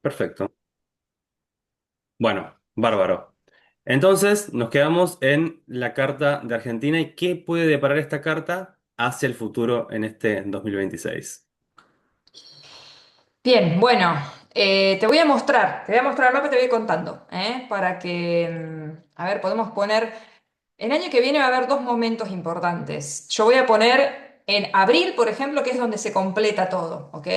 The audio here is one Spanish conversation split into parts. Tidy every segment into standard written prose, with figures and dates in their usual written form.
Perfecto. Bueno, bárbaro. Entonces, nos quedamos en la carta de Argentina y qué puede deparar esta carta hacia el futuro en este 2026. Bien, bueno, te voy a mostrar el mapa y te voy a ir contando, para que, a ver, podemos poner, el año que viene va a haber dos momentos importantes. Yo voy a poner en abril, por ejemplo, que es donde se completa todo, ¿ok?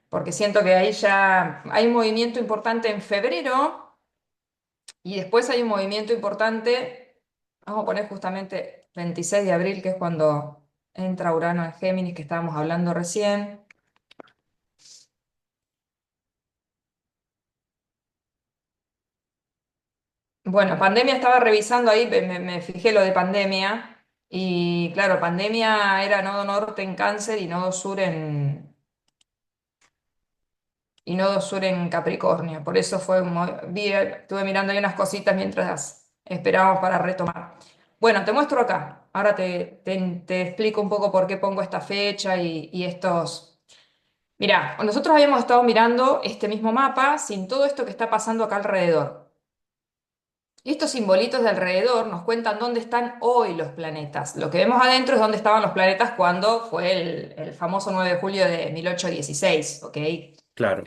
Porque siento que ahí ya hay un movimiento importante en febrero y después hay un movimiento importante, vamos a poner justamente 26 de abril, que es cuando entra Urano en Géminis, que estábamos hablando recién. Bueno, pandemia estaba revisando ahí, me fijé lo de pandemia y claro, pandemia era nodo norte en Cáncer y nodo sur en Capricornio. Por eso estuve mirando ahí unas cositas mientras esperábamos para retomar. Bueno, te muestro acá. Ahora te explico un poco por qué pongo esta fecha y estos. Mirá, nosotros habíamos estado mirando este mismo mapa sin todo esto que está pasando acá alrededor. Y estos simbolitos de alrededor nos cuentan dónde están hoy los planetas. Lo que vemos adentro es dónde estaban los planetas cuando fue el famoso 9 de julio de 1816, ¿ok? Claro.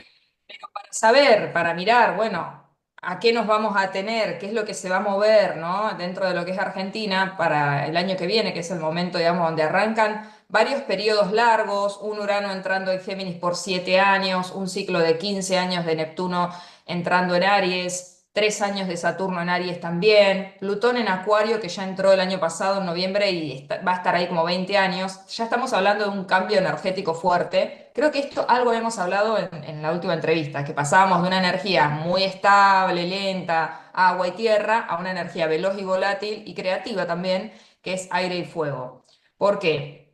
Para saber, para mirar, bueno, a qué nos vamos a tener, qué es lo que se va a mover, ¿no? Dentro de lo que es Argentina para el año que viene, que es el momento, digamos, donde arrancan varios periodos largos, un Urano entrando en Géminis por 7 años, un ciclo de 15 años de Neptuno entrando en Aries. 3 años de Saturno en Aries también, Plutón en Acuario que ya entró el año pasado en noviembre y va a estar ahí como 20 años. Ya estamos hablando de un cambio energético fuerte. Creo que esto algo hemos hablado en la última entrevista, que pasábamos de una energía muy estable, lenta, agua y tierra, a una energía veloz y volátil y creativa también, que es aire y fuego. ¿Por qué?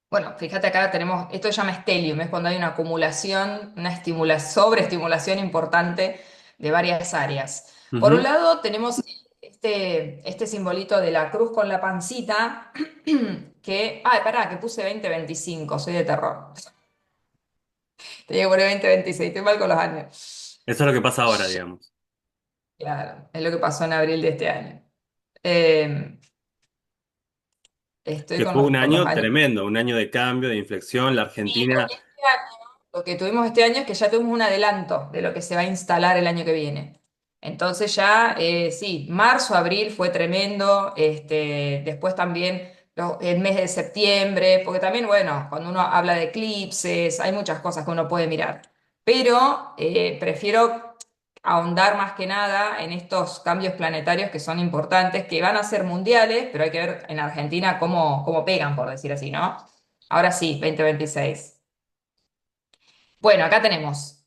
Bueno, fíjate acá tenemos, esto se llama stellium, es cuando hay una acumulación, una sobreestimulación importante de varias áreas. Por un Ujú. lado tenemos este simbolito de la cruz con la pancita, ay, pará, que puse 2025, soy de terror. Tenía que poner 2026, estoy mal con los años. Eso es lo que pasa ahora, digamos. Claro, es lo que pasó en abril de este año. Eh, estoy Que fue un con los año años. tremendo, un año de cambio, de inflexión. La Sí, Argentina, este año, lo que tuvimos este año es que ya tuvimos un adelanto de lo que se va a instalar el año que viene. Entonces ya, sí, marzo, abril fue tremendo, después también el mes de septiembre, porque también, bueno, cuando uno habla de eclipses, hay muchas cosas que uno puede mirar, pero prefiero ahondar más que nada en estos cambios planetarios que son importantes, que van a ser mundiales, pero hay que ver en Argentina cómo pegan, por decir así, ¿no? Ahora sí, 2026. Bueno, acá tenemos.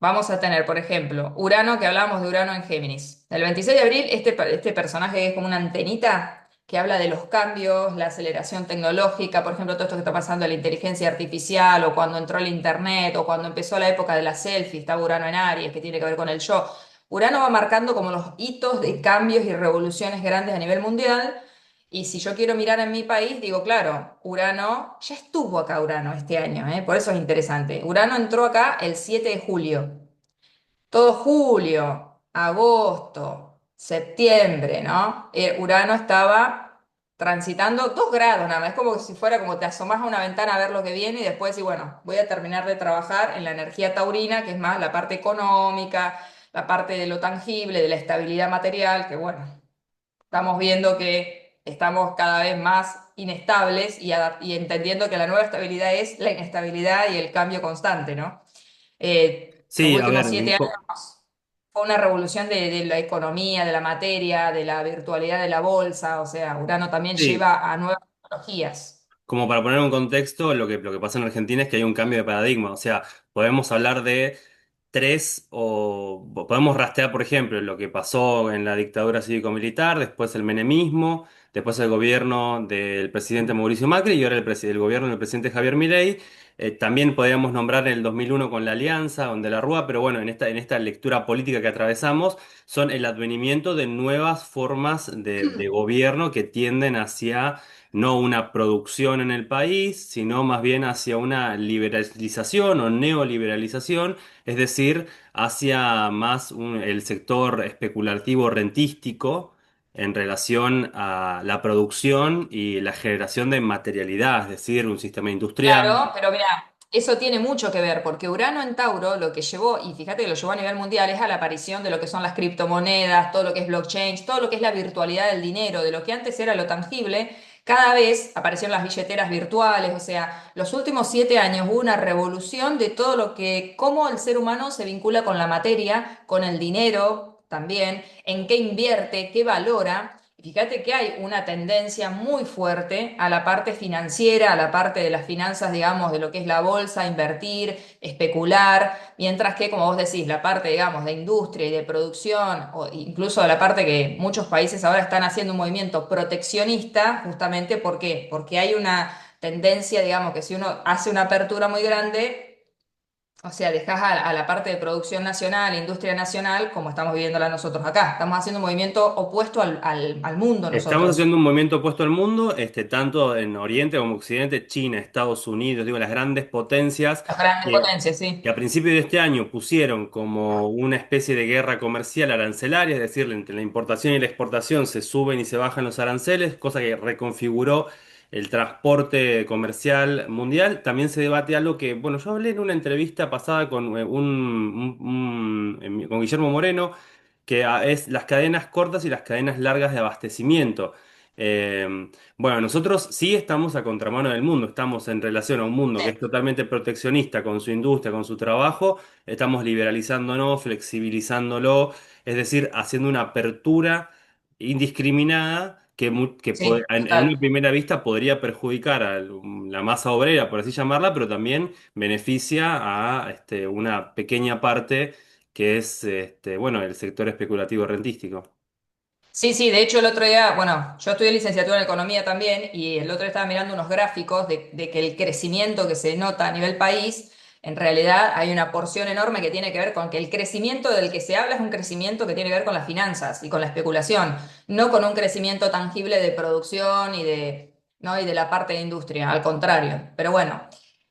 Vamos a tener, por ejemplo, Urano, que hablábamos de Urano en Géminis. El 26 de abril, este personaje es como una antenita que habla de los cambios, la aceleración tecnológica, por ejemplo, todo esto que está pasando en la inteligencia artificial, o cuando entró el Internet, o cuando empezó la época de la selfie, estaba Urano en Aries, que tiene que ver con el yo. Urano va marcando como los hitos de cambios y revoluciones grandes a nivel mundial. Y si yo quiero mirar en mi país, digo, claro, Urano, ya estuvo acá Urano este año, ¿eh? Por eso es interesante. Urano entró acá el 7 de julio. Todo julio, agosto, septiembre, ¿no? Urano estaba transitando 2 grados nada más. Es como si fuera como te asomas a una ventana a ver lo que viene y después decís, bueno, voy a terminar de trabajar en la energía taurina, que es más la parte económica, la parte de lo tangible, de la estabilidad material, que bueno. Estamos viendo que estamos cada vez más inestables y entendiendo que la nueva estabilidad es la inestabilidad y el cambio constante, ¿no? Los sí, a últimos ver, 7 años fue una revolución de la economía, de la materia, de la virtualidad de la bolsa, o sea, Urano también sí, lleva a nuevas tecnologías. como para poner un contexto, lo que pasa en Argentina es que hay un cambio de paradigma. O sea, podemos hablar de tres o podemos rastrear, por ejemplo, lo que pasó en la dictadura cívico-militar, después el menemismo, después el gobierno del presidente Mauricio Macri y ahora el gobierno del presidente Javier Milei. También podríamos nombrar el 2001 con la Alianza, donde la Rúa, pero bueno, en esta lectura política que atravesamos, son el advenimiento de nuevas formas de gobierno que tienden hacia no una producción en el país, sino más bien hacia una liberalización o neoliberalización, es decir, hacia más el sector especulativo rentístico en relación a la producción y la generación de materialidad, es decir, un sistema industrial. Claro, pero mira, eso tiene mucho que ver, porque Urano en Tauro lo que llevó, y fíjate que lo llevó a nivel mundial, es a la aparición de lo que son las criptomonedas, todo lo que es blockchain, todo lo que es la virtualidad del dinero, de lo que antes era lo tangible, cada vez aparecieron las billeteras virtuales, o sea, los últimos 7 años hubo una revolución de todo lo que, cómo el ser humano se vincula con la materia, con el dinero también, en qué invierte, qué valora. Fíjate que hay una tendencia muy fuerte a la parte financiera, a la parte de las finanzas, digamos, de lo que es la bolsa, invertir, especular, mientras que, como vos decís, la parte, digamos, de industria y de producción, o incluso la parte que muchos países ahora están haciendo un movimiento proteccionista, justamente ¿por qué? Porque hay una tendencia, digamos, que si uno hace una apertura muy grande, o sea, dejás a la parte de producción nacional, industria nacional, como estamos viviéndola nosotros acá. Estamos haciendo un movimiento opuesto al mundo Estamos nosotros. haciendo un movimiento opuesto al mundo, tanto en Oriente como Occidente, China, Estados Unidos, digo, las grandes potencias Las grandes que, potencias, que sí. a principios de este año pusieron como una especie de guerra comercial arancelaria, es decir, entre la importación y la exportación se suben y se bajan los aranceles, cosa que reconfiguró el transporte comercial mundial. También se debate algo que, bueno, yo hablé en una entrevista pasada con, con Guillermo Moreno que es las cadenas cortas y las cadenas largas de abastecimiento. Bueno, nosotros sí estamos a contramano del mundo, estamos en relación a un mundo que es totalmente proteccionista con su industria, con su trabajo, estamos liberalizándonos, flexibilizándolo, es decir, haciendo una apertura indiscriminada que Sí, en una total. primera vista podría perjudicar a la masa obrera, por así llamarla, pero también beneficia a una pequeña parte que es bueno, el sector especulativo rentístico. Sí, sí, de hecho el otro día, bueno, yo estudié licenciatura en economía también y el otro día estaba mirando unos gráficos de que el crecimiento que se nota a nivel país, en realidad hay una porción enorme que tiene que ver con que el crecimiento del que se habla es un crecimiento que tiene que ver con las finanzas y con la especulación, no con un crecimiento tangible de producción y de, ¿no? y de la parte de industria, al contrario. Pero bueno.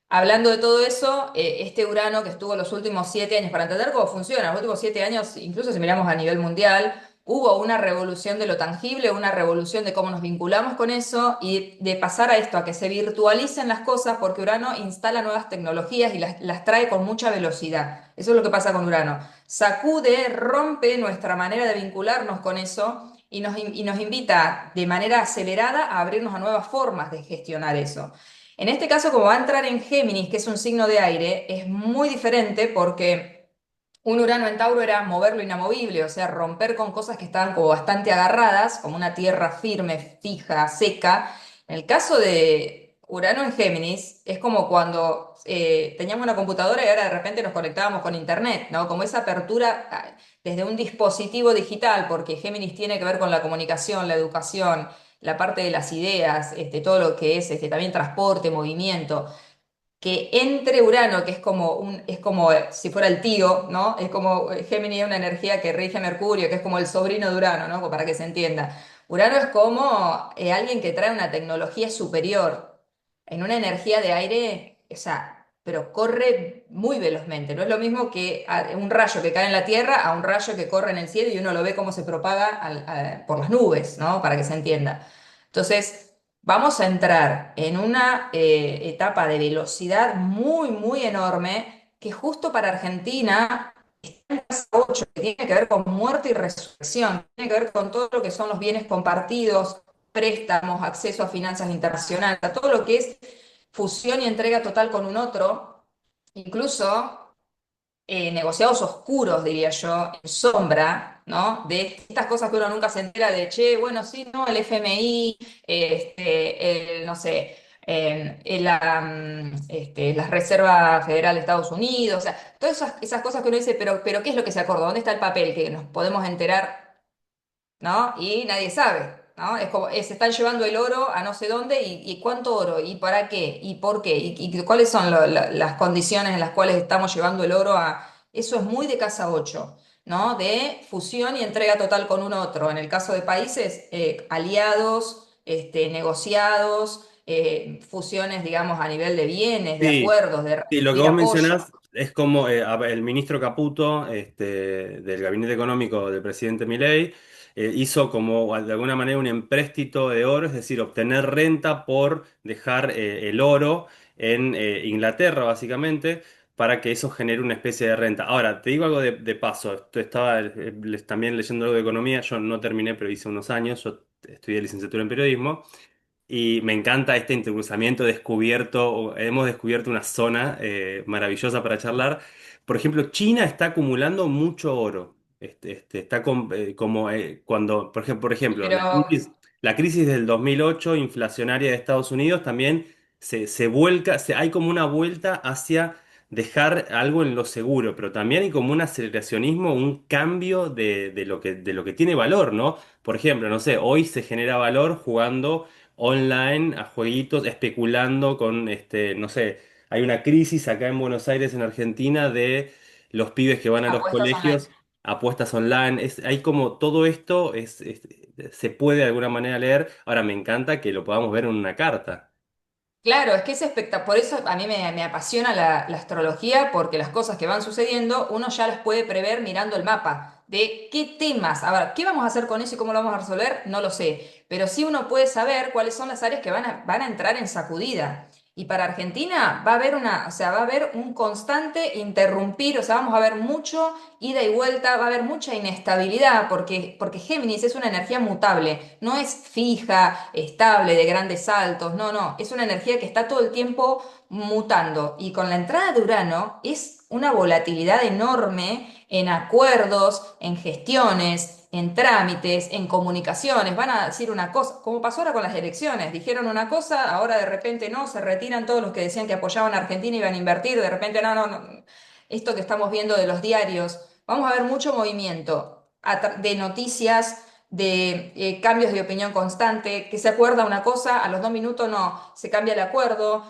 Hablando de todo eso, este Urano que estuvo los últimos 7 años, para entender cómo funciona, los últimos 7 años, incluso si miramos a nivel mundial, hubo una revolución de lo tangible, una revolución de cómo nos vinculamos con eso y de pasar a esto, a que se virtualicen las cosas, porque Urano instala nuevas tecnologías y las trae con mucha velocidad. Eso es lo que pasa con Urano. Sacude, rompe nuestra manera de vincularnos con eso y nos invita de manera acelerada a abrirnos a nuevas formas de gestionar eso. En este caso, como va a entrar en Géminis, que es un signo de aire, es muy diferente porque un Urano en Tauro era mover lo inamovible, o sea, romper con cosas que estaban como bastante agarradas, como una tierra firme, fija, seca. En el caso de Urano en Géminis, es como cuando teníamos una computadora y ahora de repente nos conectábamos con Internet, ¿no? Como esa apertura desde un dispositivo digital, porque Géminis tiene que ver con la comunicación, la educación, la parte de las ideas, todo lo que es también transporte, movimiento que entre Urano, que es como si fuera el tío, ¿no? Es como Géminis es una energía que rige a Mercurio, que es como el sobrino de Urano, ¿no? Para que se entienda. Urano es como alguien que trae una tecnología superior en una energía de aire, o sea, pero corre muy velozmente. No es lo mismo que un rayo que cae en la Tierra a un rayo que corre en el cielo y uno lo ve cómo se propaga por las nubes, ¿no? Para que se entienda. Entonces, vamos a entrar en una etapa de velocidad muy, muy enorme que justo para Argentina está en casa 8, que tiene que ver con muerte y resurrección, tiene que ver con todo lo que son los bienes compartidos, préstamos, acceso a finanzas internacionales, a todo lo que es fusión y entrega total con un otro, incluso negociados oscuros, diría yo, en sombra, ¿no? De estas cosas que uno nunca se entera de, che, bueno, sí, no, el FMI, no sé, la Reserva Federal de Estados Unidos, o sea, todas esas cosas que uno dice, pero ¿qué es lo que se acordó? ¿Dónde está el papel que nos podemos enterar, ¿no? Y nadie sabe. ¿no? Es como, se están llevando el oro a no sé dónde y cuánto oro y para qué y por qué y cuáles son las condiciones en las cuales estamos llevando el oro a... Eso es muy de casa 8, ¿no? De fusión y entrega total con un otro. En el caso de países, aliados, negociados, fusiones, digamos, a nivel de bienes, de Sí, acuerdos, de sí, lo que repartir vos apoyo. mencionás es como el ministro Caputo, del Gabinete Económico del presidente Milei, hizo como de alguna manera un empréstito de oro, es decir, obtener renta por dejar el oro en Inglaterra, básicamente, para que eso genere una especie de renta. Ahora, te digo algo de paso, estaba también leyendo algo de economía, yo no terminé, pero hice unos años, yo estudié licenciatura en periodismo. Y me encanta este entrecruzamiento descubierto, hemos descubierto una zona maravillosa para charlar. Por ejemplo, China está acumulando mucho oro. Está como cuando, por ejemplo, Pero la crisis del 2008 inflacionaria de Estados Unidos también se vuelca, hay como una vuelta hacia dejar algo en lo seguro, pero también hay como un aceleracionismo, un cambio de lo que tiene valor, ¿no? Por ejemplo, no sé, hoy se genera valor jugando online a jueguitos, especulando con, no sé, hay una crisis acá en Buenos Aires, en Argentina, de los pibes que van a los apuestas online. colegios, apuestas online, hay como todo esto se puede de alguna manera leer. Ahora me encanta que lo podamos ver en una carta. Claro, es que es espectacular. Por eso a mí me apasiona la astrología, porque las cosas que van sucediendo uno ya las puede prever mirando el mapa. De qué temas, a ver, ¿qué vamos a hacer con eso y cómo lo vamos a resolver? No lo sé. Pero sí uno puede saber cuáles son las áreas que van a entrar en sacudida. Y para Argentina va a haber o sea, va a haber un constante interrumpir, o sea, vamos a ver mucho ida y vuelta, va a haber mucha inestabilidad, porque Géminis es una energía mutable, no es fija, estable, de grandes saltos, no, no, es una energía que está todo el tiempo mutando. Y con la entrada de Urano es una volatilidad enorme en acuerdos, en gestiones, en trámites, en comunicaciones. Van a decir una cosa, como pasó ahora con las elecciones, dijeron una cosa, ahora de repente no, se retiran todos los que decían que apoyaban a Argentina y iban a invertir, de repente no, no, no. Esto que estamos viendo de los diarios, vamos a ver mucho movimiento de noticias, de cambios de opinión constante, que se acuerda una cosa, a los 2 minutos no, se cambia el acuerdo.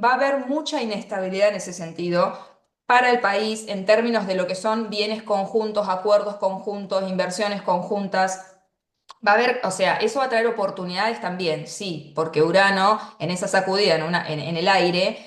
Va a haber mucha inestabilidad en ese sentido para el país en términos de lo que son bienes conjuntos, acuerdos conjuntos, inversiones conjuntas. Va a haber, o sea, eso va a traer oportunidades también, sí, porque Urano en esa sacudida en el aire,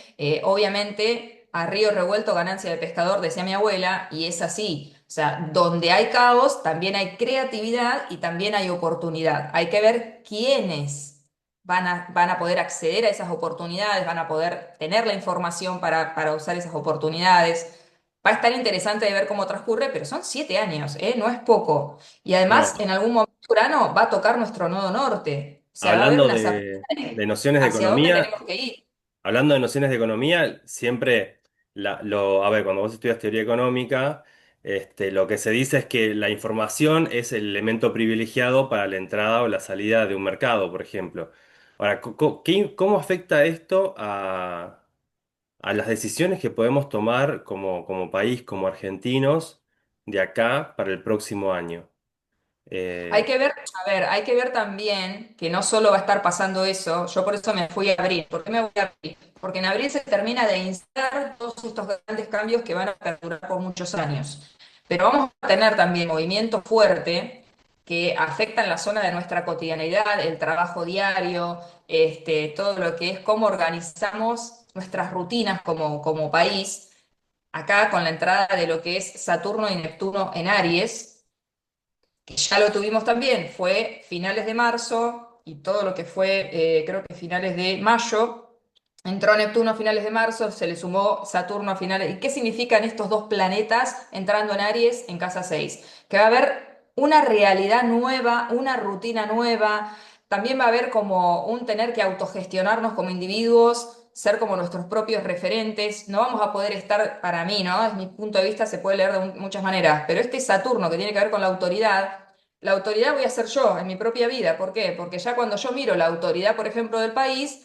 obviamente a río revuelto ganancia de pescador, decía mi abuela, y es así. O sea, donde hay caos, también hay creatividad y también hay oportunidad. Hay que ver quiénes van a poder acceder a esas oportunidades, van a poder tener la información para usar esas oportunidades. Va a estar interesante de ver cómo transcurre, pero son 7 años, ¿eh? No es poco. Y además, No, en algún momento Urano va a tocar nuestro nodo norte. O sea, va a haber hablando una sacudida de nociones de hacia dónde economía. tenemos que ir. Hablando de nociones de economía, siempre, a ver, cuando vos estudias teoría económica, lo que se dice es que la información es el elemento privilegiado para la entrada o la salida de un mercado, por ejemplo. Ahora, ¿cómo afecta esto a las decisiones que podemos tomar como país, como argentinos, de acá para el próximo año? Hay Eh, que ver, a ver, hay que ver también que no solo va a estar pasando eso, yo por eso me fui a abril. ¿Por qué me voy a abril? Porque en abril se termina de instalar todos estos grandes cambios que van a perdurar por muchos años. Pero vamos a tener también movimiento fuerte que afectan la zona de nuestra cotidianidad, el trabajo diario, todo lo que es cómo organizamos nuestras rutinas como país. Acá con la entrada de lo que es Saturno y Neptuno en Aries, que ya lo tuvimos también, fue finales de marzo y todo lo que fue, creo que finales de mayo. Entró Neptuno a finales de marzo, se le sumó Saturno a finales. ¿Y qué significan estos dos planetas entrando en Aries en casa 6? Que va a haber una realidad nueva, una rutina nueva. También va a haber como un tener que autogestionarnos como individuos, ser como nuestros propios referentes. No vamos a poder estar, para mí, ¿no? Es mi punto de vista, se puede leer de muchas maneras, pero este Saturno que tiene que ver con la autoridad voy a ser yo en mi propia vida. ¿Por qué? Porque ya cuando yo miro la autoridad, por ejemplo, del país,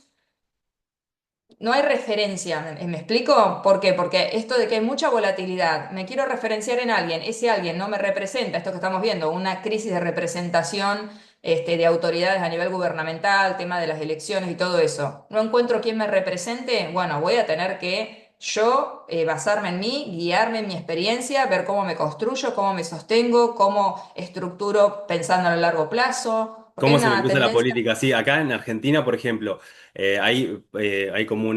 no hay referencia, ¿me explico? ¿Por qué? Porque esto de que hay mucha volatilidad, me quiero referenciar en alguien, ese alguien no me representa, esto que estamos viendo, una crisis de representación de autoridades a nivel gubernamental, tema de las elecciones y todo eso. No encuentro quién me represente, bueno, voy a tener que yo basarme en mí, guiarme en mi experiencia, ver cómo me construyo, cómo me sostengo, cómo estructuro pensando a largo plazo, porque hay ¿Cómo se una conduce la tendencia. política? Sí, acá en Argentina, por ejemplo, hay como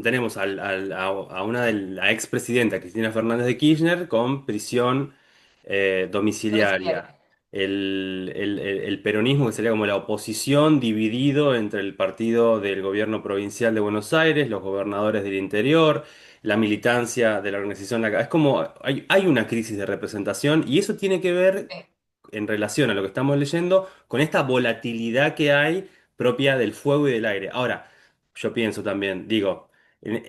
tenemos a una de la expresidenta Cristina Fernández de Kirchner con prisión Domiciliaria. domiciliaria. El peronismo, que sería como la oposición, dividido entre el partido del gobierno provincial de Buenos Aires, los gobernadores del interior, la militancia de la organización. Es como, hay una crisis de representación y eso tiene que ver Sí. en relación a lo que estamos leyendo, con esta volatilidad que hay propia del fuego y del aire. Ahora, yo pienso también, digo,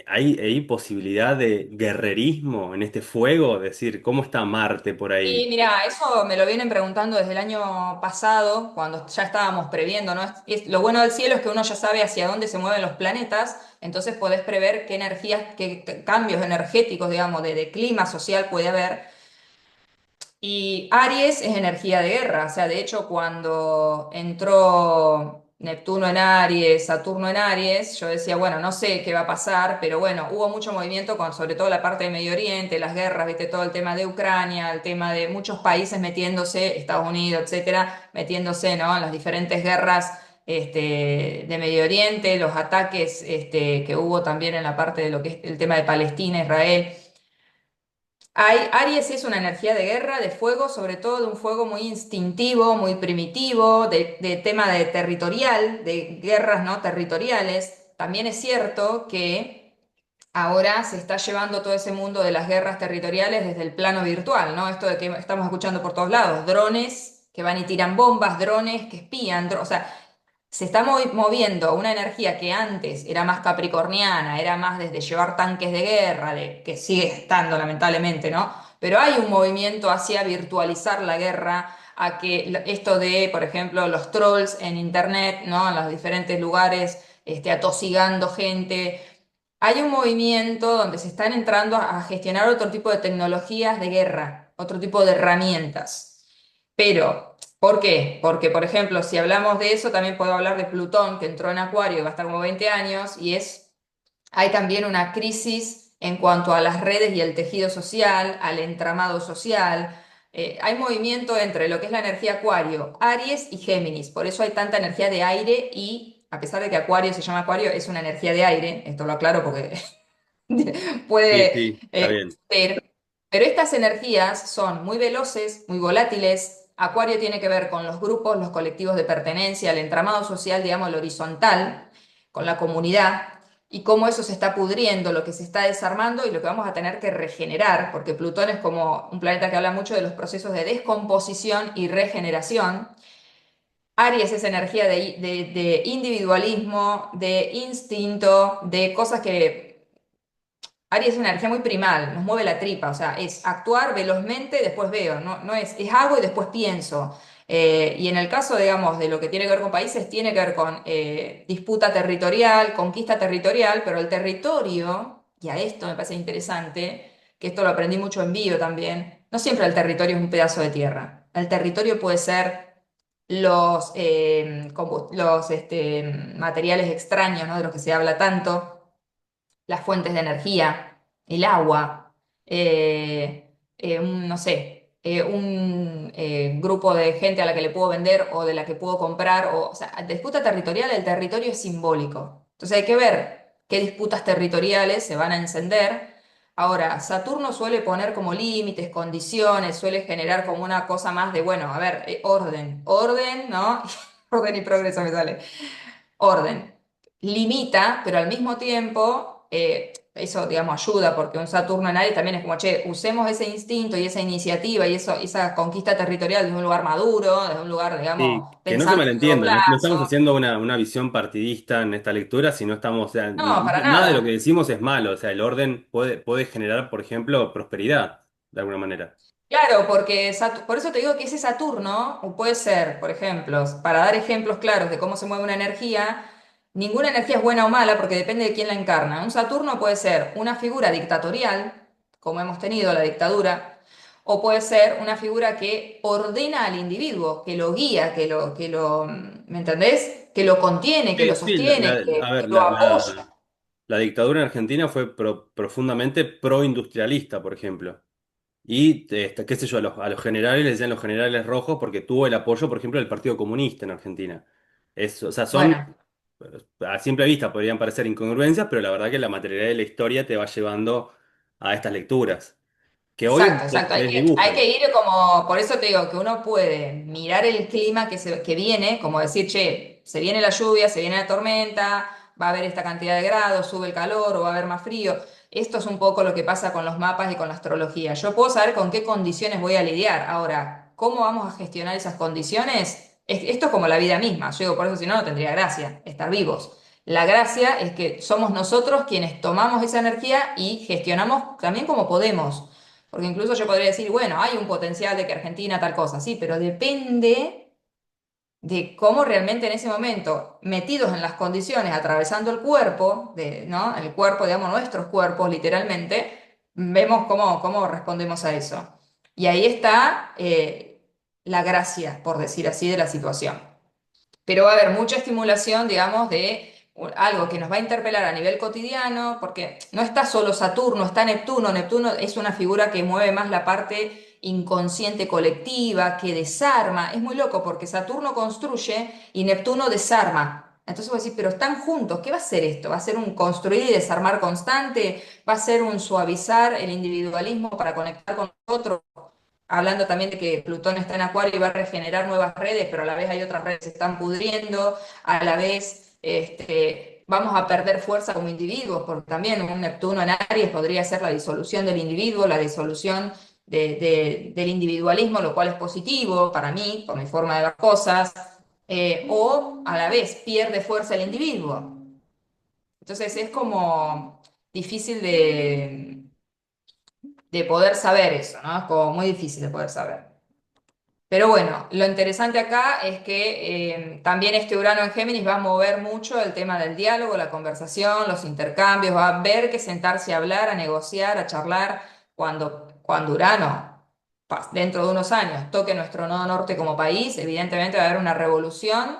¿hay posibilidad de guerrerismo en este fuego? Es decir, ¿cómo está Marte por Y ahí? mira, eso me lo vienen preguntando desde el año pasado, cuando ya estábamos previendo, ¿no? Lo bueno del cielo es que uno ya sabe hacia dónde se mueven los planetas, entonces podés prever qué energías, qué cambios energéticos, digamos, de clima social puede haber. Y Aries es energía de guerra, o sea, de hecho cuando entró Neptuno en Aries, Saturno en Aries, yo decía, bueno, no sé qué va a pasar, pero bueno, hubo mucho movimiento con sobre todo la parte de Medio Oriente, las guerras, viste, todo el tema de Ucrania, el tema de muchos países metiéndose, Estados Unidos, etcétera, metiéndose, ¿no? En las diferentes guerras de Medio Oriente, los ataques que hubo también en la parte de lo que es el tema de Palestina, Israel. Aries es una energía de guerra, de fuego, sobre todo de un fuego muy instintivo, muy primitivo, de tema de territorial, de guerras no territoriales. También es cierto que ahora se está llevando todo ese mundo de las guerras territoriales desde el plano virtual, ¿no? Esto de que estamos escuchando por todos lados, drones que van y tiran bombas, drones que espían, o sea, se está moviendo una energía que antes era más capricorniana, era más desde llevar tanques de guerra, que sigue estando lamentablemente, ¿no? Pero hay un movimiento hacia virtualizar la guerra, a que esto de, por ejemplo, los trolls en internet, ¿no? En los diferentes lugares, atosigando gente. Hay un movimiento donde se están entrando a gestionar otro tipo de tecnologías de guerra, otro tipo de herramientas. Pero ¿por qué? Porque, por ejemplo, si hablamos de eso, también puedo hablar de Plutón, que entró en Acuario y va a estar como 20 años, hay también una crisis en cuanto a las redes y el tejido social, al entramado social. Hay movimiento entre lo que es la energía Acuario, Aries y Géminis, por eso hay tanta energía de aire y, a pesar de que Acuario se llama Acuario, es una energía de aire, esto lo aclaro porque Sí, puede sí, está bien. ser, pero estas energías son muy veloces, muy volátiles. Acuario tiene que ver con los grupos, los colectivos de pertenencia, el entramado social, digamos, el horizontal, con la comunidad, y cómo eso se está pudriendo, lo que se está desarmando y lo que vamos a tener que regenerar, porque Plutón es como un planeta que habla mucho de los procesos de descomposición y regeneración. Aries es energía de individualismo, de instinto, de cosas que Aries es una energía muy primal, nos mueve la tripa, o sea, es actuar velozmente, después veo, no es hago y después pienso. Y en el caso, digamos, de lo que tiene que ver con países, tiene que ver con disputa territorial, conquista territorial, pero el territorio, y a esto me parece interesante, que esto lo aprendí mucho en bio también, no siempre el territorio es un pedazo de tierra. El territorio puede ser materiales extraños, ¿no? De los que se habla tanto, las fuentes de energía, el agua, no sé, un grupo de gente a la que le puedo vender o de la que puedo comprar, o sea, disputa territorial, el territorio es simbólico. Entonces hay que ver qué disputas territoriales se van a encender. Ahora, Saturno suele poner como límites, condiciones, suele generar como una cosa más de, bueno, a ver, orden, ¿no? Orden y progreso me sale orden. Limita, pero al mismo tiempo, eso, digamos, ayuda, porque un Saturno en Aries también es como, che, usemos ese instinto y esa iniciativa y eso, esa conquista territorial desde un lugar maduro, desde un lugar, Sí, digamos, que no se pensando a largo malentienda, no estamos plazo. haciendo una visión partidista en esta lectura, sino estamos, o sea, No, para nada de lo que nada. decimos es malo, o sea, el orden puede generar, por ejemplo, prosperidad, de alguna manera. Claro, porque por eso te digo que ese Saturno puede ser, por ejemplo, para dar ejemplos claros de cómo se mueve una energía, ninguna energía es buena o mala porque depende de quién la encarna. Un Saturno puede ser una figura dictatorial, como hemos tenido la dictadura, o puede ser una figura que ordena al individuo, que lo guía, ¿me entendés? Que lo contiene, que Sí, lo sí, sostiene, a que ver, lo apoya. la dictadura en Argentina fue profundamente proindustrialista, por ejemplo. Y, qué sé yo, a los generales les decían los generales rojos porque tuvo el apoyo, por ejemplo, del Partido Comunista en Argentina. O sea, Bueno, a simple vista podrían parecer incongruencias, pero la verdad que la materialidad de la historia te va llevando a estas lecturas, que hoy exacto, exacto. se Hay desdibujan. que ir como, por eso te digo que uno puede mirar el clima que viene, como decir, che, se viene la lluvia, se viene la tormenta, va a haber esta cantidad de grados, sube el calor o va a haber más frío. Esto es un poco lo que pasa con los mapas y con la astrología. Yo puedo saber con qué condiciones voy a lidiar. Ahora, ¿cómo vamos a gestionar esas condiciones? Esto es como la vida misma. Yo digo, por eso si no, no tendría gracia estar vivos. La gracia es que somos nosotros quienes tomamos esa energía y gestionamos también como podemos. Porque incluso yo podría decir, bueno, hay un potencial de que Argentina tal cosa, sí, pero depende de cómo realmente en ese momento, metidos en las condiciones, atravesando el cuerpo, ¿no? El cuerpo, digamos, nuestros cuerpos, literalmente, vemos cómo respondemos a eso. Y ahí está la gracia, por decir así, de la situación, pero va a haber mucha estimulación, digamos, de algo que nos va a interpelar a nivel cotidiano, porque no está solo Saturno, está Neptuno. Neptuno es una figura que mueve más la parte inconsciente colectiva, que desarma. Es muy loco porque Saturno construye y Neptuno desarma. Entonces vos decís, pero están juntos, ¿qué va a ser esto? ¿Va a ser un construir y desarmar constante? ¿Va a ser un suavizar el individualismo para conectar con otros? Hablando también de que Plutón está en Acuario y va a regenerar nuevas redes, pero a la vez hay otras redes que se están pudriendo, a la vez vamos a perder fuerza como individuos, porque también un Neptuno en Aries podría ser la disolución del individuo, la disolución del individualismo, lo cual es positivo para mí, por mi forma de ver cosas, o a la vez pierde fuerza el individuo. Entonces es como difícil de poder saber eso, ¿no? Es como muy difícil de poder saber. Pero bueno, lo interesante acá es que también este Urano en Géminis va a mover mucho el tema del diálogo, la conversación, los intercambios, va a ver que sentarse a hablar, a negociar, a charlar, cuando Urano, dentro de unos años, toque nuestro nodo norte como país, evidentemente va a haber una revolución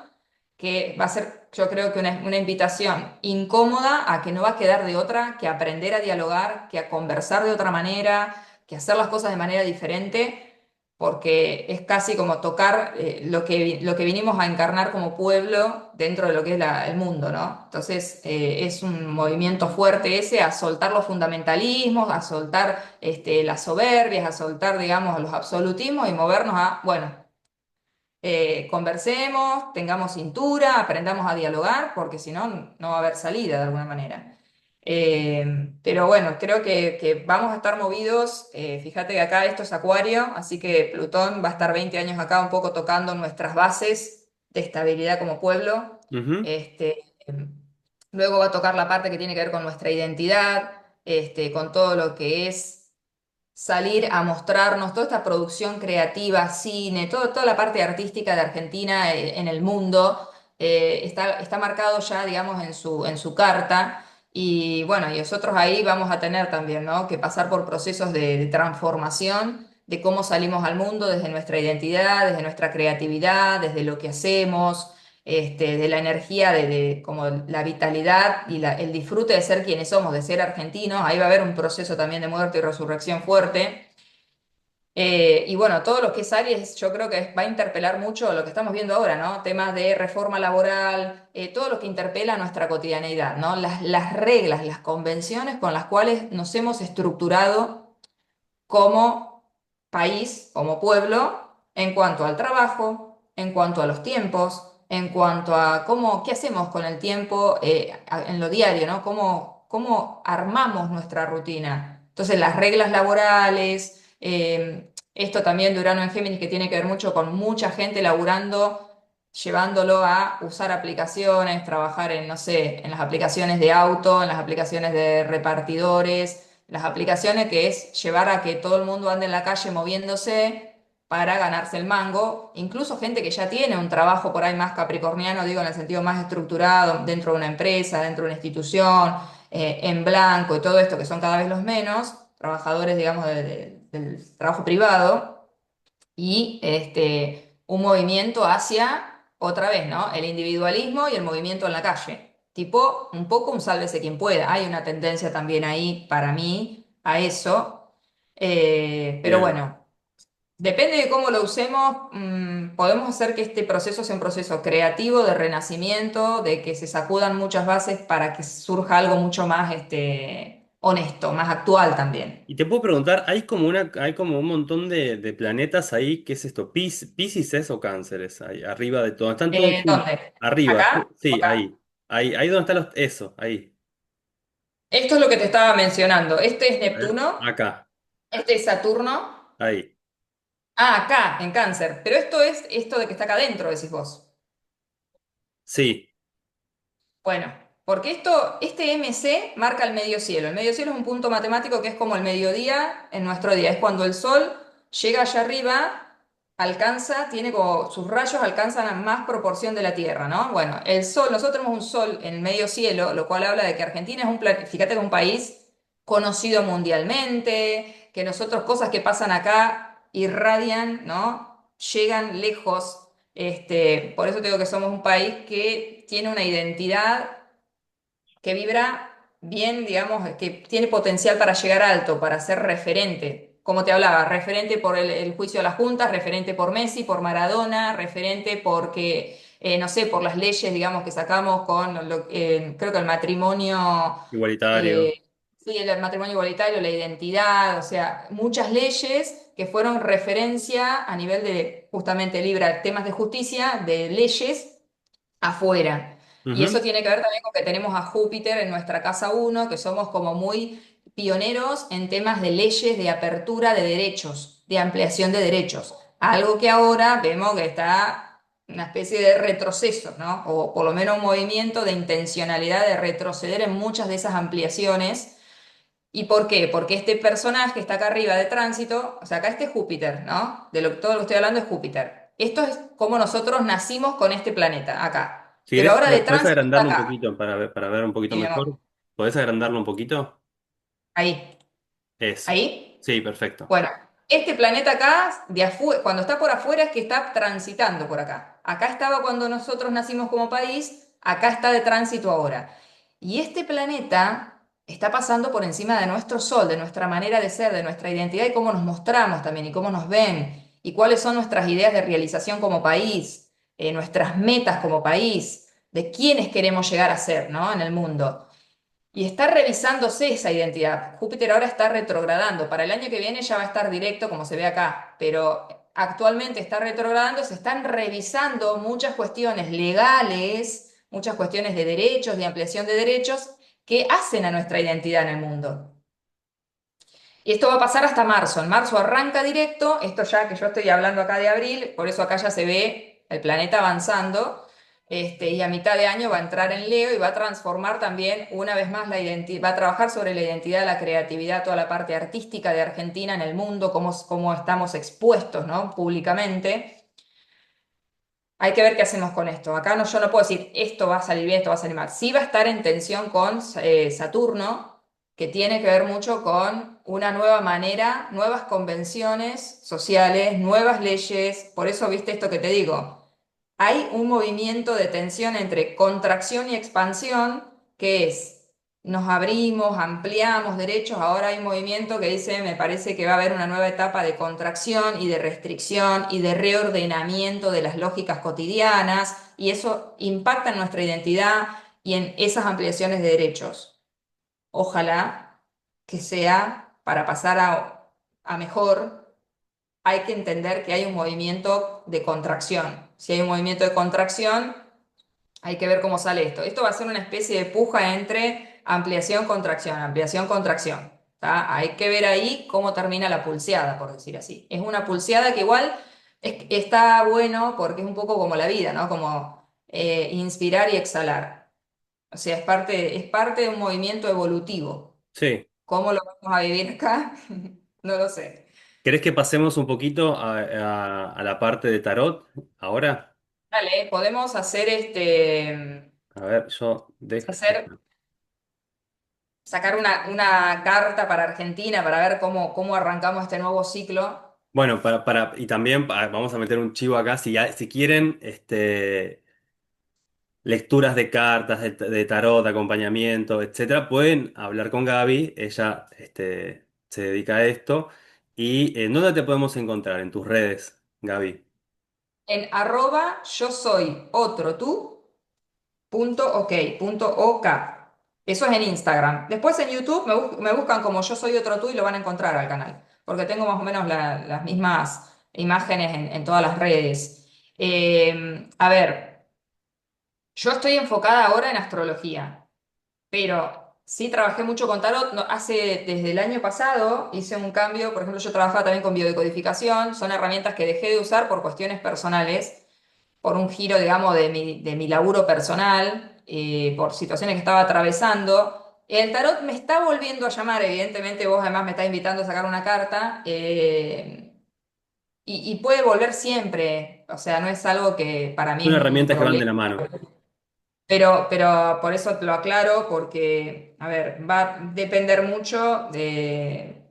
que va a ser, yo creo que una invitación incómoda a que no va a quedar de otra que aprender a dialogar, que a conversar de otra manera, que hacer las cosas de manera diferente porque es casi como tocar lo que vinimos a encarnar como pueblo dentro de lo que es el mundo, ¿no? Entonces es un movimiento fuerte ese a soltar los fundamentalismos, a soltar las soberbias, a soltar, digamos, los absolutismos y movernos a, bueno, conversemos, tengamos cintura, aprendamos a dialogar, porque si no, no va a haber salida de alguna manera. Pero bueno, creo que vamos a estar movidos. Fíjate que acá esto es Acuario, así que Plutón va a estar 20 años acá un poco tocando nuestras bases de estabilidad como pueblo. Ujú. Luego va a tocar la parte que tiene que ver con nuestra identidad, con todo lo que es salir a mostrarnos, toda esta producción creativa, cine, toda la parte artística de Argentina en el mundo, está marcado ya, digamos, en su carta. Y bueno, y nosotros ahí vamos a tener también, ¿no? Que pasar por procesos de transformación, de cómo salimos al mundo desde nuestra identidad, desde nuestra creatividad, desde lo que hacemos, de la energía, como la vitalidad y el disfrute de ser quienes somos, de ser argentinos. Ahí va a haber un proceso también de muerte y resurrección fuerte. Y bueno, todo lo que es Aries, yo creo que va a interpelar mucho lo que estamos viendo ahora, ¿no? Temas de reforma laboral, todo lo que interpela nuestra cotidianeidad, ¿no? Las reglas, las convenciones con las cuales nos hemos estructurado como país, como pueblo, en cuanto al trabajo, en cuanto a los tiempos, en cuanto a qué hacemos con el tiempo en lo diario, ¿no? Cómo armamos nuestra rutina. Entonces, las reglas laborales, esto también de Urano en Géminis que tiene que ver mucho con mucha gente laburando, llevándolo a usar aplicaciones, trabajar en, no sé, en las aplicaciones de auto, en las aplicaciones de repartidores, las aplicaciones que es llevar a que todo el mundo ande en la calle moviéndose para ganarse el mango, incluso gente que ya tiene un trabajo por ahí más capricorniano, digo en el sentido más estructurado, dentro de una empresa, dentro de una institución, en blanco y todo esto, que son cada vez los menos, trabajadores, digamos, del trabajo privado y un movimiento hacia, otra vez, ¿no? El individualismo y el movimiento en la calle. Tipo, un poco un sálvese quien pueda. Hay una tendencia también ahí, para mí, a eso. Pero Bien. bueno, depende de cómo lo usemos, podemos hacer que este proceso sea un proceso creativo de renacimiento, de que se sacudan muchas bases para que surja algo mucho más honesto, más actual también. Y te puedo preguntar, hay como un montón de planetas ahí, ¿qué es esto? ¿Piscis es o Cáncer es ahí, arriba de todo? Están todos juntos. ¿Dónde? Arriba, ¿Acá? ¿O sí, acá? ahí. Ahí donde están eso, ahí. Esto es lo que te estaba mencionando. Este es A ver, Neptuno, acá, este es Saturno. ahí. Ah, acá, en Cáncer. Pero esto es esto de que está acá adentro, decís vos. Sí. Bueno, porque este MC marca el medio cielo. El medio cielo es un punto matemático que es como el mediodía en nuestro día. Es cuando el sol llega allá arriba, alcanza, tiene como sus rayos alcanzan a más proporción de la Tierra, ¿no? Bueno, el sol, nosotros tenemos un sol en el medio cielo, lo cual habla de que Argentina es fíjate que es un país conocido mundialmente, que nosotros cosas que pasan acá irradian, ¿no? Llegan lejos. Por eso te digo que somos un país que tiene una identidad que vibra bien, digamos, que tiene potencial para llegar alto, para ser referente. Como te hablaba, referente por el juicio de las juntas, referente por Messi, por Maradona, referente porque, no sé, por las leyes, digamos, que sacamos con, creo que el matrimonio, Igualitario. eh, sí, el matrimonio igualitario, la identidad, o sea, muchas leyes que fueron referencia a nivel de, justamente, libra temas de justicia, de leyes afuera. Y eso Ujú. tiene que ver también con que tenemos a Júpiter en nuestra casa uno, que somos como muy pioneros en temas de leyes, de apertura de derechos, de ampliación de derechos. Algo que ahora vemos que está una especie de retroceso, ¿no? O por lo menos un movimiento de intencionalidad de retroceder en muchas de esas ampliaciones. ¿Y por qué? Porque este personaje está acá arriba de tránsito, o sea, acá este Júpiter, ¿no? Todo lo que estoy hablando es Júpiter. Esto es como nosotros nacimos con este planeta, acá. Si Pero querés, ahora de ¿podés tránsito está agrandarlo un acá. poquito para ver un poquito Sí, mi mejor? amor. ¿Podés agrandarlo un poquito? Ahí, Eso. ahí. Sí, perfecto. Bueno, este planeta acá, cuando está por afuera es que está transitando por acá. Acá estaba cuando nosotros nacimos como país, acá está de tránsito ahora. Y este planeta está pasando por encima de nuestro sol, de nuestra manera de ser, de nuestra identidad y cómo nos mostramos también y cómo nos ven y cuáles son nuestras ideas de realización como país, nuestras metas como país, de quiénes queremos llegar a ser, ¿no? En el mundo. Y está revisándose esa identidad. Júpiter ahora está retrogradando. Para el año que viene ya va a estar directo como se ve acá, pero actualmente está retrogradando. Se están revisando muchas cuestiones legales, muchas cuestiones de derechos, de ampliación de derechos que hacen a nuestra identidad en el mundo. Y esto va a pasar hasta marzo. En marzo arranca directo, esto ya que yo estoy hablando acá de abril, por eso acá ya se ve el planeta avanzando, y a mitad de año va a entrar en Leo y va a transformar también una vez más la identidad, va a trabajar sobre la identidad, la creatividad, toda la parte artística de Argentina en el mundo, cómo estamos expuestos, ¿no? Públicamente. Hay que ver qué hacemos con esto. Acá no, yo no puedo decir esto va a salir bien, esto va a salir mal. Sí va a estar en tensión con Saturno, que tiene que ver mucho con una nueva manera, nuevas convenciones sociales, nuevas leyes. Por eso, viste esto que te digo. Hay un movimiento de tensión entre contracción y expansión, que es nos abrimos, ampliamos derechos, ahora hay un movimiento que dice, me parece que va a haber una nueva etapa de contracción y de restricción y de reordenamiento de las lógicas cotidianas, y eso impacta en nuestra identidad y en esas ampliaciones de derechos. Ojalá que sea para pasar a mejor, hay que entender que hay un movimiento de contracción. Si hay un movimiento de contracción, hay que ver cómo sale esto. Esto va a ser una especie de puja entre ampliación, contracción. ¿Tá? Hay que ver ahí cómo termina la pulseada, por decir así. Es una pulseada que igual está bueno porque es un poco como la vida, ¿no? Como inspirar y exhalar. O sea, es parte de un movimiento evolutivo. Sí. ¿Cómo lo vamos a vivir acá? No lo sé. ¿Querés que pasemos un poquito a la parte de tarot ahora? Dale, podemos hacer A ver, yo dejo. hacer sacar una carta para Argentina para ver cómo arrancamos este nuevo ciclo. Bueno, y también vamos a meter un chivo acá, si quieren, lecturas de cartas, de tarot, acompañamiento, etcétera, pueden hablar con Gaby, ella, se dedica a esto. ¿Y en dónde te podemos encontrar? En tus redes, Gaby. En arroba yo soy otro tú punto ok, punto ok. Eso es en Instagram. Después en YouTube me buscan como yo soy otro tú y lo van a encontrar al canal, porque tengo más o menos las mismas imágenes en todas las redes. A ver, yo estoy enfocada ahora en astrología. Pero sí trabajé mucho con tarot. Desde el año pasado hice un cambio. Por ejemplo, yo trabajaba también con biodecodificación. Son herramientas que dejé de usar por cuestiones personales, por un giro, digamos, de mi laburo personal, por situaciones que estaba atravesando. El tarot me está volviendo a llamar, evidentemente vos además me estás invitando a sacar una carta, y puede volver siempre, o sea, no es algo que para mí Son es un herramientas que van de problema. la mano. Pero por eso te lo aclaro, porque, a ver, va a depender mucho de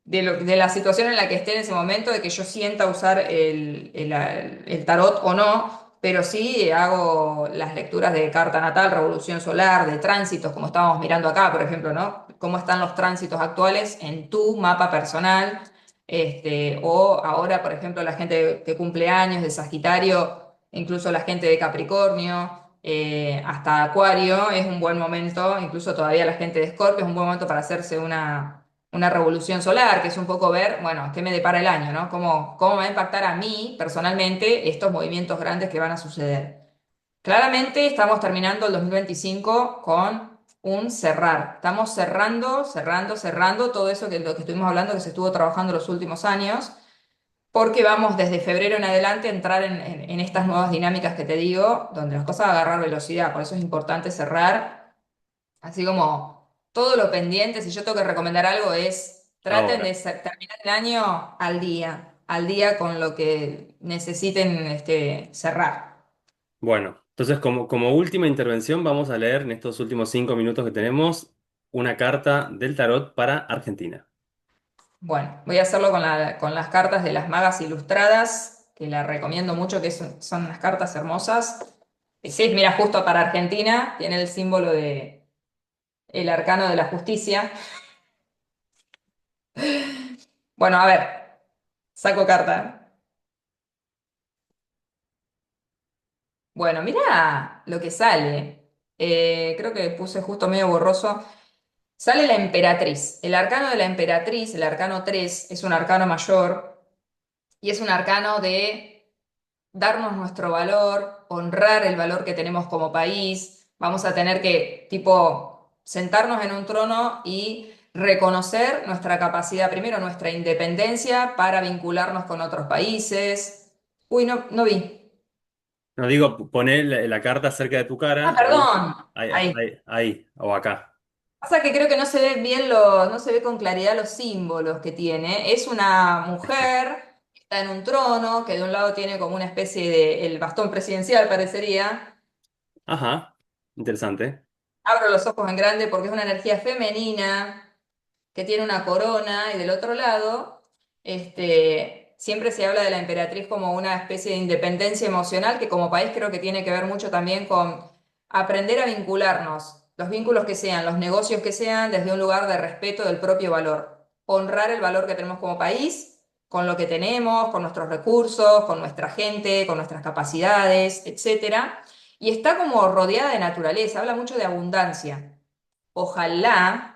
la situación en la que esté en ese momento, de que yo sienta usar el tarot o no, pero sí hago las lecturas de carta natal, revolución solar, de tránsitos, como estábamos mirando acá, por ejemplo, ¿no? Cómo están los tránsitos actuales en tu mapa personal, o ahora, por ejemplo, la gente que cumple años de Sagitario, incluso la gente de Capricornio. Hasta Acuario es un buen momento, incluso todavía la gente de Escorpio es un buen momento para hacerse una revolución solar, que es un poco ver, bueno, qué me depara el año, ¿no? ¿Cómo me va a impactar a mí personalmente estos movimientos grandes que van a suceder? Claramente estamos terminando el 2025 con un cerrar. Estamos cerrando, cerrando, cerrando todo eso lo que estuvimos hablando, que se estuvo trabajando los últimos años, porque vamos desde febrero en adelante a entrar en estas nuevas dinámicas que te digo, donde las cosas van a agarrar velocidad. Por eso es importante cerrar. Así como todo lo pendiente, si yo tengo que recomendar algo es traten Ahora. de terminar el año al día con lo que necesiten cerrar. Bueno, entonces como última intervención vamos a leer en estos últimos 5 minutos que tenemos una carta del tarot para Argentina. Bueno, voy a hacerlo con las cartas de las magas ilustradas, que la recomiendo mucho, que son unas cartas hermosas. Y sí, mira, justo para Argentina, tiene el símbolo de el arcano de la justicia. Bueno, a ver, saco carta. Bueno, mira lo que sale. Creo que puse justo medio borroso. Sale la emperatriz. El arcano de la emperatriz, el arcano 3 es un arcano mayor y es un arcano de darnos nuestro valor, honrar el valor que tenemos como país. Vamos a tener que, tipo, sentarnos en un trono y reconocer nuestra capacidad, primero nuestra independencia para vincularnos con otros países. Uy, no, no vi. No digo poner la carta cerca de tu Ah, cara, ahí, perdón. ahí, Ahí. ahí, ahí, o acá. Pasa que creo que no se ve bien no se ve con claridad los símbolos que tiene. Es una mujer que está en un trono, que de un lado tiene como una especie de, el bastón presidencial parecería. Ajá, interesante. Abro los ojos en grande porque es una energía femenina que tiene una corona y del otro lado, siempre se habla de la emperatriz como una especie de independencia emocional que como país creo que tiene que ver mucho también con aprender a vincularnos, los vínculos que sean, los negocios que sean, desde un lugar de respeto del propio valor, honrar el valor que tenemos como país, con lo que tenemos, con nuestros recursos, con nuestra gente, con nuestras capacidades, etcétera. Y está como rodeada de naturaleza, habla mucho de abundancia. Ojalá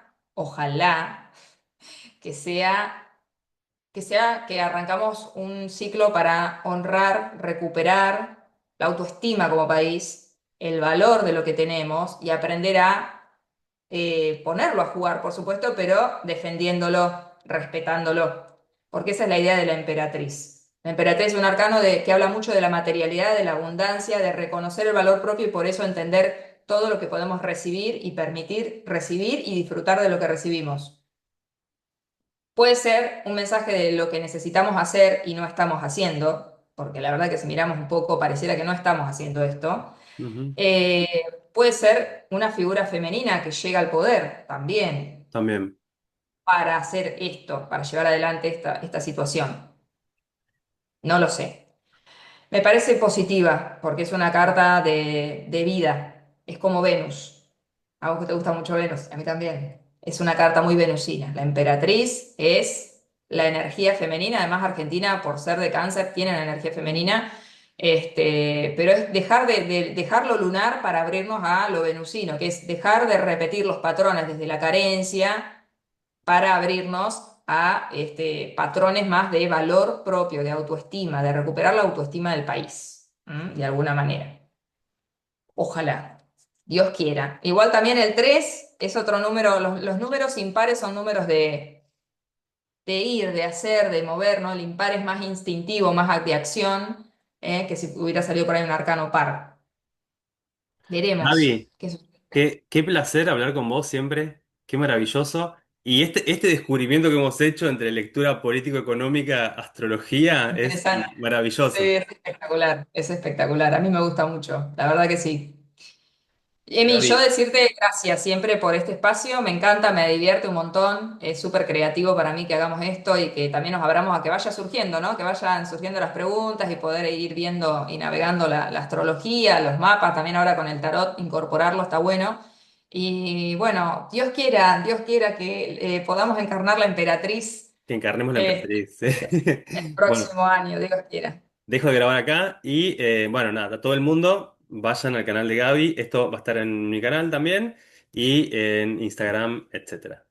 que arrancamos un ciclo para honrar, recuperar la autoestima como país, el valor de lo que tenemos y aprender a ponerlo a jugar, por supuesto, pero defendiéndolo, respetándolo, porque esa es la idea de la emperatriz. La emperatriz es un arcano que habla mucho de la materialidad, de la abundancia, de reconocer el valor propio y por eso entender todo lo que podemos recibir y permitir recibir y disfrutar de lo que recibimos. Puede ser un mensaje de lo que necesitamos hacer y no estamos haciendo, porque la verdad que si miramos un poco pareciera que no estamos haciendo esto. Ujú. puede ser una figura femenina que llega al poder también También. para hacer esto, para llevar adelante esta situación. No lo sé. Me parece positiva porque es una carta de vida. Es como Venus. A vos que te gusta mucho Venus, a mí también. Es una carta muy venusina. La emperatriz es la energía femenina. Además, Argentina, por ser de cáncer, tiene la energía femenina. Pero es dejar dejarlo lunar para abrirnos a lo venusino, que es dejar de repetir los patrones desde la carencia para abrirnos a patrones más de valor propio, de autoestima, de recuperar la autoestima del país, ¿m? De alguna manera. Ojalá, Dios quiera. Igual también el 3 es otro número, los números impares son números de ir, de hacer, de mover, ¿no? El impar es más instintivo, más de acción, que si hubiera salido por ahí un arcano par. Veremos Gaby, qué sucede. qué placer hablar con vos siempre, qué maravilloso. Y este descubrimiento que hemos hecho entre lectura político-económica, astrología, es Interesante. Sí, maravilloso. es espectacular, es espectacular. A mí me gusta mucho, la verdad que sí. Emi, yo Gaby, decirte gracias siempre por este espacio, me encanta, me divierte un montón, es súper creativo para mí que hagamos esto y que también nos abramos a que vaya surgiendo, ¿no? Que vayan surgiendo las preguntas y poder ir viendo y navegando la astrología, los mapas, también ahora con el tarot, incorporarlo está bueno. Y bueno, Dios quiera que podamos encarnar la emperatriz que encarnemos la eh, emperatriz. el Bueno, próximo año, Dios quiera. dejo de grabar acá y bueno, nada, todo el mundo vayan al canal de Gaby. Esto va a estar en mi canal también y en Instagram, etcétera.